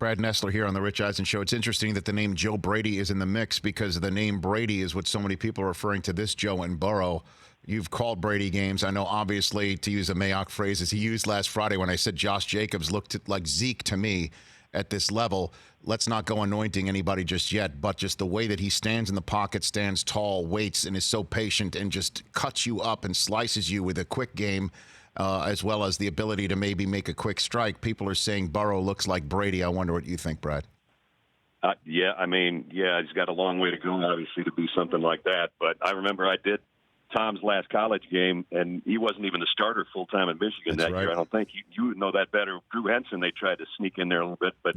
Brad Nessler here on the Rich Eisen Show. It's interesting that the name Joe Brady is in the mix because the name Brady is what so many people are referring to this Joe and Burrow. You've called Brady games. I know, obviously, to use a Mayock phrase, as he used last Friday when I said Josh Jacobs looked like Zeke to me at this level. Let's not go anointing anybody just yet, but just the way that he stands in the pocket, stands tall, waits, and is so patient and just cuts you up and slices you with a quick game, as well as the ability to maybe make a quick strike. People are saying Burrow looks like Brady. I wonder what you think, Brad. He's got a long way to go, obviously, to be something like that. But I remember I did Tom's last college game, and he wasn't even the starter full-time in Michigan that year. I don't think. You would know that better. Drew Henson, they tried to sneak in there a little bit, but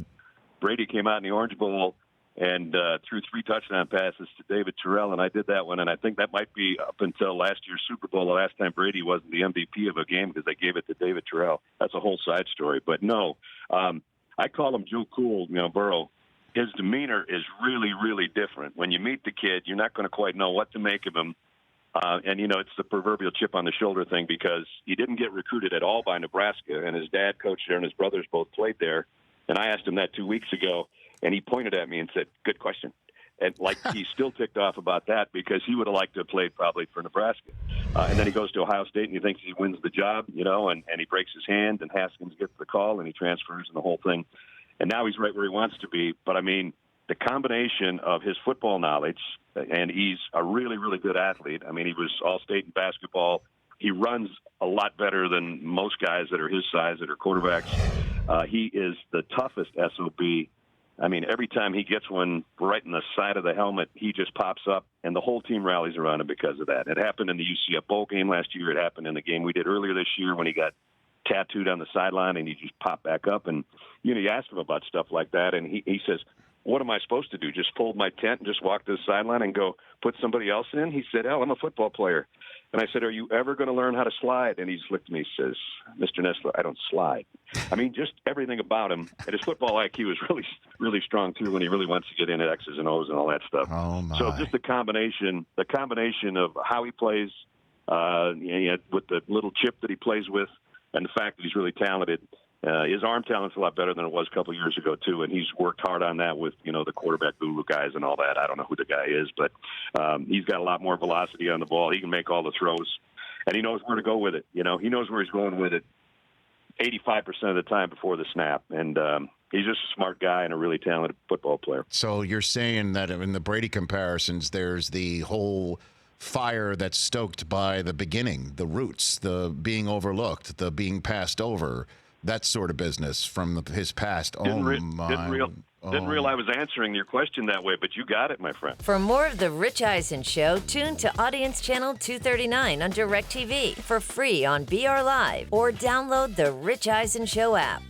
Brady came out in the Orange Bowl and threw 3 touchdown passes to David Terrell, and I did that one, and I think that might be up until last year's Super Bowl, the last time Brady wasn't the MVP of a game because they gave it to David Terrell. That's a whole side story. But no, I call him Joe Cool, Burrow. His demeanor is really, really different. When you meet the kid, you're not going to quite know what to make of him. It's the proverbial chip on the shoulder thing because he didn't get recruited at all by Nebraska, and his dad coached there and his brothers both played there. And I asked him that 2 weeks ago, and he pointed at me and said, "Good question." And he's still ticked off about that because he would have liked to have played probably for Nebraska. And then he goes to Ohio State and he thinks he wins the job, and he breaks his hand and Haskins gets the call and he transfers and the whole thing. And now he's right where he wants to be. But, the combination of his football knowledge, and he's a really, really good athlete. He was all-state in basketball. He runs a lot better than most guys that are his size that are quarterbacks. He is the toughest SOB. Every time he gets one right in the side of the helmet, he just pops up, and the whole team rallies around him because of that. It happened in the UCF Bowl game last year. It happened in the game we did earlier this year when he got tattooed on the sideline, and he just popped back up. And, you asked him about stuff like that, and he says, "What am I supposed to do, just fold my tent and just walk to the sideline and go put somebody else in?" He said, "Hell, I'm a football player." And I said, "Are you ever going to learn how to slide?" And he just looked at me and says, "Mr. Nessler, I don't slide." Just everything about him. And his football IQ is really, really strong, too, when he really wants to get into X's and O's and all that stuff. Oh, my. So just the combination of how he plays with the little chip that he plays with and the fact that he's really talented. His arm talent's a lot better than it was a couple of years ago, too, and he's worked hard on that with, the quarterback guru guys and all that. I don't know who the guy is, but he's got a lot more velocity on the ball. He can make all the throws, and he knows where to go with it. He knows where he's going with it 85% of the time before the snap, and he's just a smart guy and a really talented football player. So you're saying that in the Brady comparisons, there's the whole fire that's stoked by the beginning, the roots, the being overlooked, the being passed over, that sort of business from his past. Didn't realize I was answering your question that way, but you got it, my friend. For more of The Rich Eisen Show, tune to Audience Channel 239 on DirecTV for free on BR Live or download the Rich Eisen Show app.